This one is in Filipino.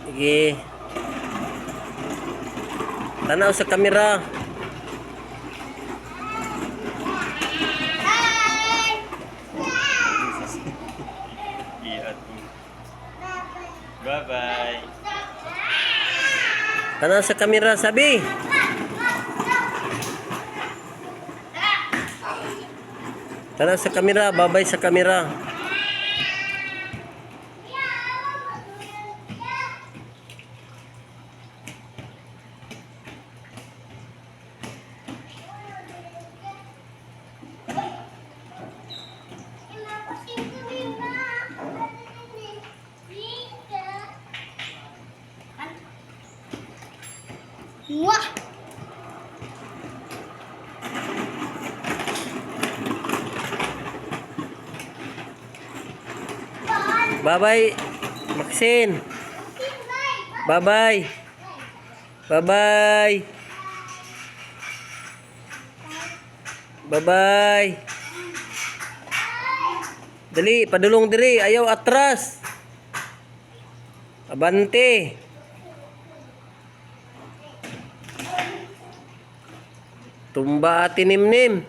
Sige. Tanaw sa kamera. Bye-bye. Tanaw sa kamera, sabi. Tanaw sa kamera, babay sa kamera. Wah! Bye-bye, Maxine. Bye-bye. Bye-bye. Bye-bye. Dali, padulong diri, ayaw atras. Abante. Tumba at tinimnim.